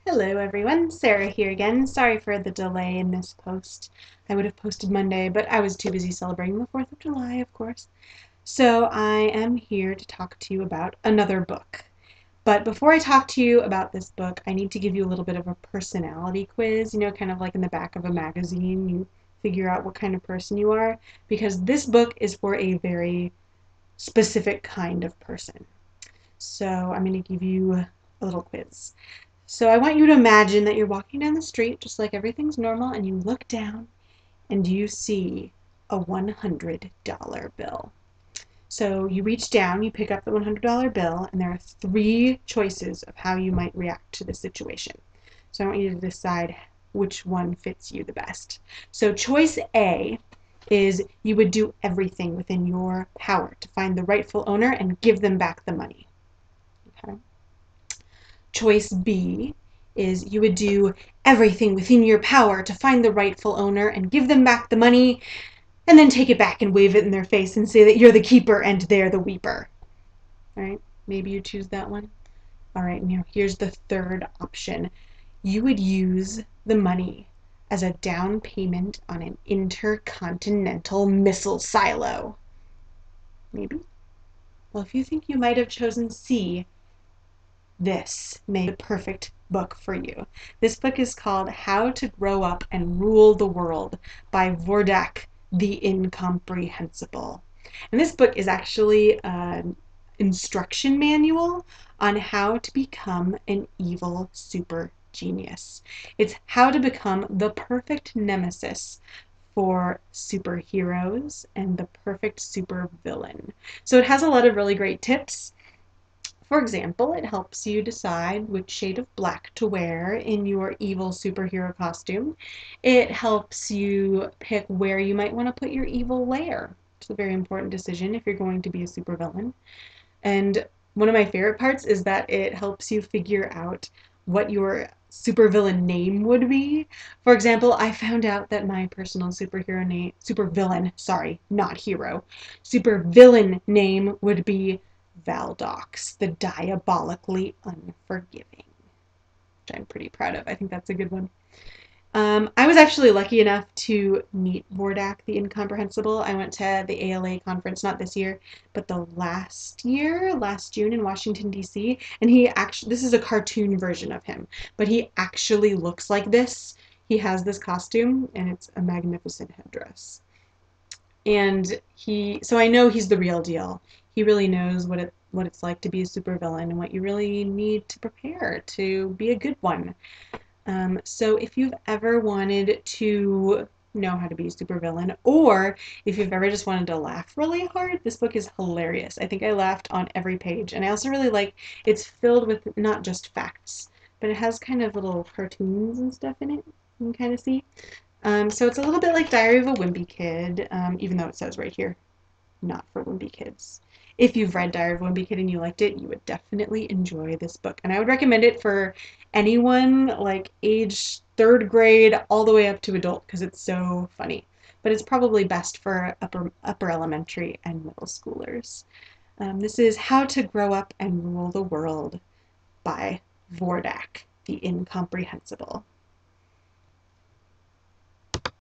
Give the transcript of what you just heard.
Hello everyone, Sarah here again. Sorry for the delay in this post. I would have posted Monday, but I was too busy celebrating the 4th of July, of course. So I am here to talk to you about another book. But before I talk to you about this book, I need to give you a little bit of a personality quiz, kind of like in the back of a magazine, you figure out what kind of person you are, because this book is for a very specific kind of person. So I'm going to give you a little quiz. So I want you to imagine that you're walking down the street just like everything's normal, and you look down and you see a $100 bill. So you reach down, you pick up the $100 bill, and there are three choices of how you might react to the situation. So I want you to decide which one fits you the best. So choice A is you would do everything within your power to find the rightful owner and give them back the money. Okay. Choice B is you would do everything within your power to find the rightful owner and give them back the money, and then take it back and wave it in their face and say that you're the keeper and they're the weeper. All right, maybe you choose that one. All right, now here's the third option. You would use the money as a down payment on an intercontinental missile silo. Maybe? Well, if you think you might have chosen C, this may be the perfect book for you. This book is called How to Grow Up and Rule the World by Vordak, the Incomprehensible. And this book is actually an instruction manual on how to become an evil super genius. It's how to become the perfect nemesis for superheroes and the perfect super villain. So it has a lot of really great tips. For example, it helps you decide which shade of black to wear in your evil superhero costume. It helps you pick where you might want to put your evil lair. It's a very important decision if you're going to be a supervillain. And one of my favorite parts is that it helps you figure out what your supervillain name would be. For example, I found out that my personal supervillain, sorry, not hero, supervillain name would be Valdox, the diabolically unforgiving, which I'm pretty proud of. I think that's a good one. I was actually lucky enough to meet Vordak, the Incomprehensible. I went to the ALA conference, not this year, but the last June in Washington, D.C., and this is a cartoon version of him, but he actually looks like this. He has this costume, and it's a magnificent headdress. And so I know he's the real deal. He really knows what it's like to be a supervillain and what you really need to prepare to be a good one. So if you've ever wanted to know how to be a supervillain, or if you've ever just wanted to laugh really hard, this book is hilarious. I think I laughed on every page, and I also really like it's filled with not just facts, but it has kind of little cartoons and stuff in it. You can kind of see. So it's a little bit like Diary of a Wimpy Kid, even though it says right here, not for wimpy kids. If you've read Diary of a Wimpy Kid and you liked it, you would definitely enjoy this book. And I would recommend it for anyone like age 3rd grade all the way up to adult because it's so funny. But it's probably best for upper elementary and middle schoolers. This is How to Grow Up and Rule the World by Vordak, the Incomprehensible.